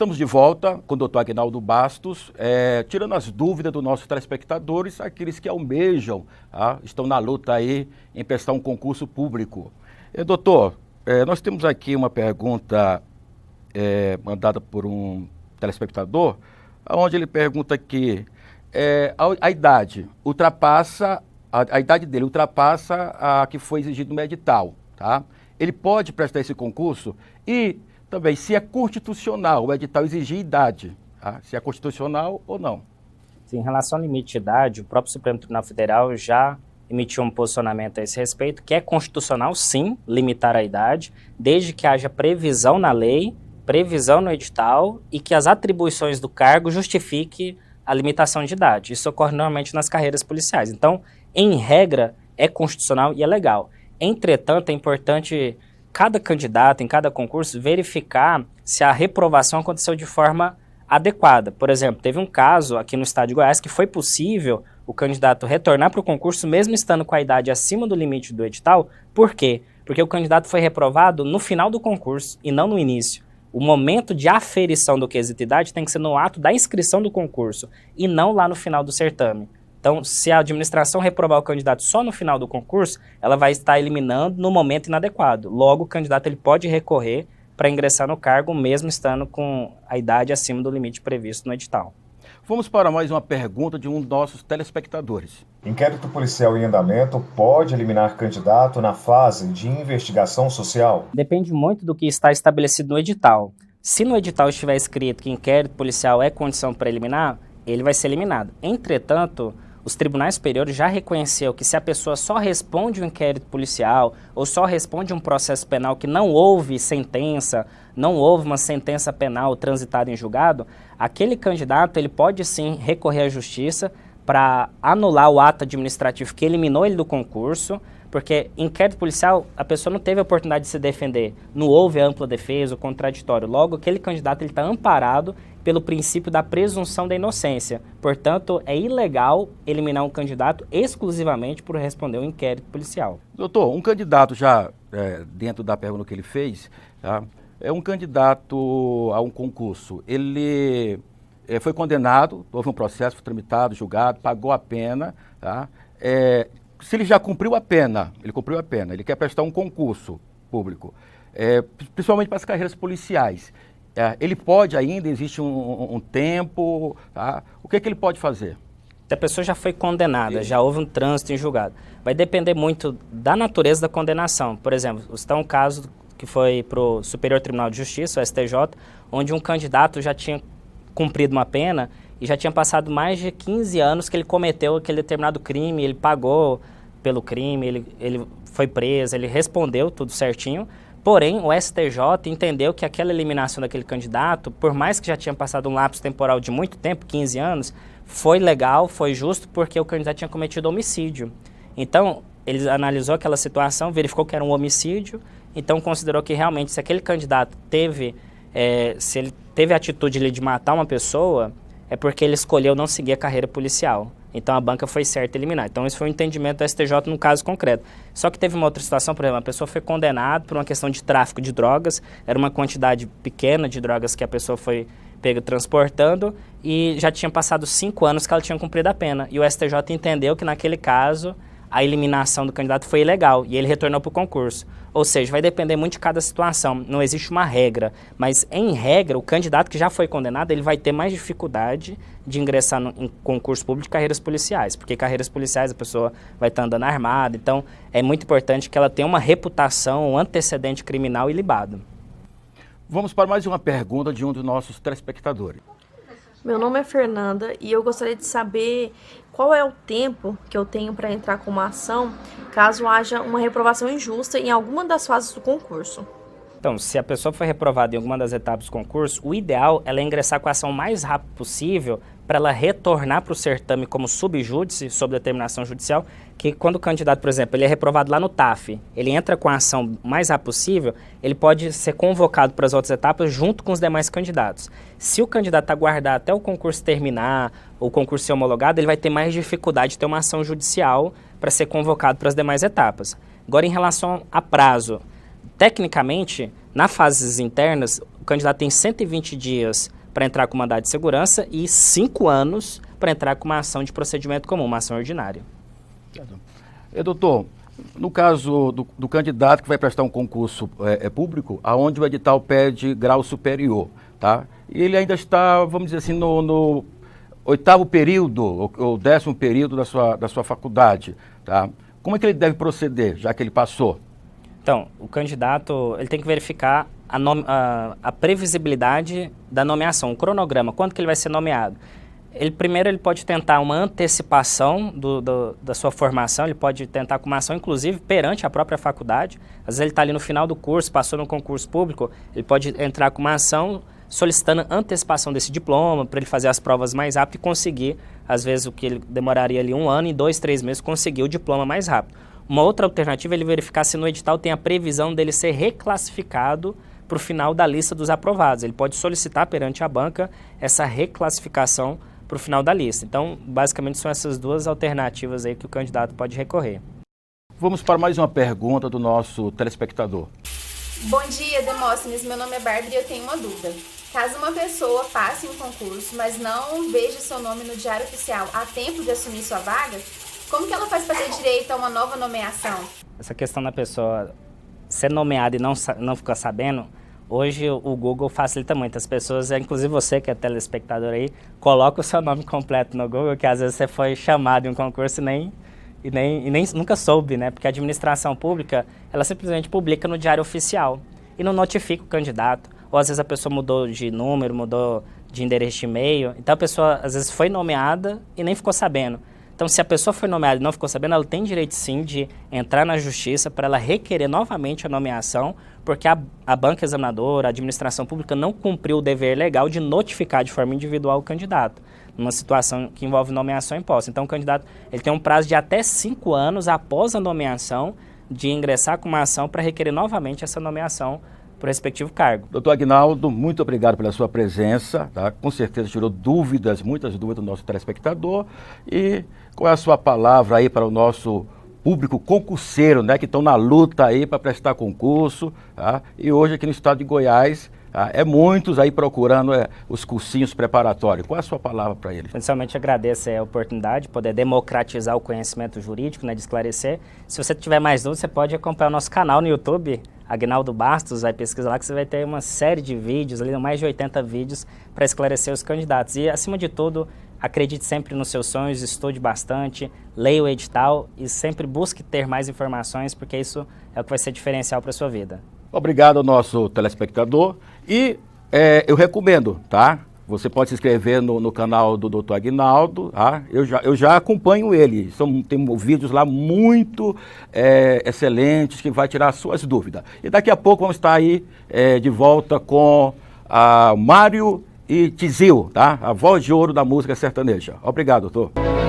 estamos de volta com o doutor Aguinaldo Bastos, tirando as dúvidas dos nossos telespectadores, aqueles que almejam, estão na luta aí em prestar um concurso público. Doutor, nós temos aqui uma pergunta mandada por um telespectador, onde ele pergunta que a idade dele ultrapassa a que foi exigida no edital, tá? Ele pode prestar esse concurso e também se é constitucional o edital exigir idade, tá? Se é constitucional ou não. Sim, em relação ao limite de idade, o próprio Supremo Tribunal Federal já emitiu um posicionamento a esse respeito, que é constitucional, sim, limitar a idade, desde que haja previsão na lei, previsão no edital e que as atribuições do cargo justifiquem a limitação de idade. Isso ocorre normalmente nas carreiras policiais. Então, em regra, é constitucional e é legal. Entretanto, é importante cada candidato, em cada concurso, verificar se a reprovação aconteceu de forma adequada. Por exemplo, teve um caso aqui no estado de Goiás que foi possível o candidato retornar para o concurso mesmo estando com a idade acima do limite do edital. Por quê? Porque o candidato foi reprovado no final do concurso e não no início. O momento de aferição do quesito idade tem que ser no ato da inscrição do concurso e não lá no final do certame. Então, se a administração reprovar o candidato só no final do concurso, ela vai estar eliminando no momento inadequado. Logo, o candidato ele pode recorrer para ingressar no cargo, mesmo estando com a idade acima do limite previsto no edital. Vamos para mais uma pergunta de um dos nossos telespectadores. Inquérito policial em andamento pode eliminar candidato na fase de investigação social? Depende muito do que está estabelecido no edital. Se no edital estiver escrito que inquérito policial é condição para eliminar, ele vai ser eliminado. Entretanto, os tribunais superiores já reconheceu que se a pessoa só responde um inquérito policial ou só responde um processo penal que não houve sentença, não houve uma sentença penal transitada em julgado, aquele candidato ele pode sim recorrer à justiça para anular o ato administrativo que eliminou ele do concurso, porque inquérito policial a pessoa não teve a oportunidade de se defender, não houve ampla defesa ou contraditório. Logo, aquele candidato está amparado pelo princípio da presunção da inocência. Portanto, é ilegal eliminar um candidato exclusivamente por responder um inquérito policial. Doutor, um candidato já, dentro da pergunta que ele fez, tá? É um candidato a um concurso. Ele foi condenado, houve um processo, foi tramitado, julgado, pagou a pena, tá? Se ele já cumpriu a pena, ele quer prestar um concurso público, principalmente para as carreiras policiais. Ele pode ainda, existe um tempo, tá? O que ele pode fazer? Se a pessoa já foi condenada, já houve um trânsito em julgado, vai depender muito da natureza da condenação. Por exemplo, está um caso que foi para o Superior Tribunal de Justiça, o STJ, onde um candidato já tinha cumprido uma pena e já tinha passado mais de 15 anos que ele cometeu aquele determinado crime, ele pagou pelo crime, ele foi preso, ele respondeu tudo certinho. Porém, o STJ entendeu que aquela eliminação daquele candidato, por mais que já tinha passado um lapso temporal de muito tempo, 15 anos, foi legal, foi justo, porque o candidato tinha cometido homicídio. Então, ele analisou aquela situação, verificou que era um homicídio, então considerou que realmente se aquele candidato se ele teve a atitude de matar uma pessoa, é porque ele escolheu não seguir a carreira policial. Então a banca foi certa em eliminar. Então esse foi o entendimento do STJ no caso concreto. Só que teve uma outra situação, por exemplo, a pessoa foi condenada por uma questão de tráfico de drogas, era uma quantidade pequena de drogas que a pessoa foi pega transportando e já tinha passado 5 anos que ela tinha cumprido a pena. E o STJ entendeu que naquele caso a eliminação do candidato foi ilegal e ele retornou para o concurso. Ou seja, vai depender muito de cada situação, não existe uma regra, mas em regra, o candidato que já foi condenado, ele vai ter mais dificuldade de ingressar em concurso público de carreiras policiais, porque carreiras policiais a pessoa vai estar andando armada, então é muito importante que ela tenha uma reputação, um antecedente criminal ilibado. Vamos para mais uma pergunta de um dos nossos telespectadores. Meu nome é Fernanda e eu gostaria de saber qual é o tempo que eu tenho para entrar com uma ação caso haja uma reprovação injusta em alguma das fases do concurso. Então, se a pessoa foi reprovada em alguma das etapas do concurso, o ideal é ela ingressar com a ação o mais rápido possível para ela retornar para o certame como subjúdice, sob determinação judicial, que quando o candidato, por exemplo, ele é reprovado lá no TAF, ele entra com a ação o mais rápido possível, ele pode ser convocado para as outras etapas junto com os demais candidatos. Se o candidato aguardar até o concurso terminar, ou o concurso ser homologado, ele vai ter mais dificuldade de ter uma ação judicial para ser convocado para as demais etapas. Agora, em relação a prazo, tecnicamente, nas fases internas, o candidato tem 120 dias para entrar com mandado de segurança e 5 anos para entrar com uma ação de procedimento comum, uma ação ordinária. Doutor, no caso do candidato que vai prestar um concurso público, aonde o edital pede grau superior, tá? E ele ainda está, vamos dizer assim, no 8º período ou 10º período da sua faculdade, tá? Como é que ele deve proceder, já que ele passou? Então, o candidato ele tem que verificar a previsibilidade da nomeação, o cronograma, quando que ele vai ser nomeado. Primeiro ele pode tentar uma antecipação da sua formação, ele pode tentar com uma ação, inclusive, perante a própria faculdade. Às vezes ele está ali no final do curso, passou no concurso público, ele pode entrar com uma ação solicitando antecipação desse diploma, para ele fazer as provas mais rápido e conseguir, às vezes, o que ele demoraria ali 1 ano, em 2, 3 meses, conseguir o diploma mais rápido. Uma outra alternativa é ele verificar se no edital tem a previsão dele ser reclassificado para o final da lista dos aprovados. Ele pode solicitar perante a banca essa reclassificação para o final da lista. Então, basicamente, são essas 2 alternativas aí que o candidato pode recorrer. Vamos para mais uma pergunta do nosso telespectador. Bom dia, Demóstenes. Meu nome é Bárbara e eu tenho uma dúvida. Caso uma pessoa passe em um concurso, mas não veja seu nome no Diário Oficial a tempo de assumir sua vaga, como que ela faz para ter direito a uma nova nomeação? Essa questão da pessoa ser nomeada e não ficar sabendo, hoje o Google facilita muito. As pessoas, inclusive você que é telespectador aí, coloca o seu nome completo no Google, que às vezes você foi chamado em um concurso e nem nunca soube, né? Porque a administração pública, ela simplesmente publica no Diário Oficial e não notifica o candidato. Ou às vezes a pessoa mudou de número, mudou de endereço de e-mail. Então a pessoa às vezes foi nomeada e nem ficou sabendo. Então, se a pessoa foi nomeada e não ficou sabendo, ela tem direito sim de entrar na justiça para ela requerer novamente a nomeação, porque a banca examinadora, a administração pública não cumpriu o dever legal de notificar de forma individual o candidato, numa situação que envolve nomeação imposta. Então, o candidato ele tem um prazo de até 5 anos após a nomeação de ingressar com uma ação para requerer novamente essa nomeação para o respectivo cargo. Doutor Aguinaldo, muito obrigado pela sua presença, tá? Com certeza tirou muitas dúvidas do nosso telespectador. E qual é a sua palavra aí para o nosso público concurseiro, né, que estão na luta aí para prestar concurso, tá? E hoje aqui no estado de Goiás, muitos aí procurando os cursinhos preparatórios. Qual é a sua palavra para eles? Principalmente agradeço a oportunidade de poder democratizar o conhecimento jurídico, né, de esclarecer. Se você tiver mais dúvidas, você pode acompanhar o nosso canal no YouTube, Aguinaldo Bastos, vai pesquisar lá que você vai ter uma série de vídeos, ali mais de 80 vídeos para esclarecer os candidatos. E, acima de tudo, acredite sempre nos seus sonhos, estude bastante, leia o edital e sempre busque ter mais informações, porque isso é o que vai ser diferencial para a sua vida. Obrigado ao nosso telespectador e eu recomendo, tá? Você pode se inscrever no canal do Dr. Aguinaldo, tá? Eu já acompanho ele, tem vídeos lá muito excelentes que vai tirar suas dúvidas. E daqui a pouco vamos estar aí de volta com Mário e Tizil, tá? A voz de ouro da música sertaneja. Obrigado, doutor.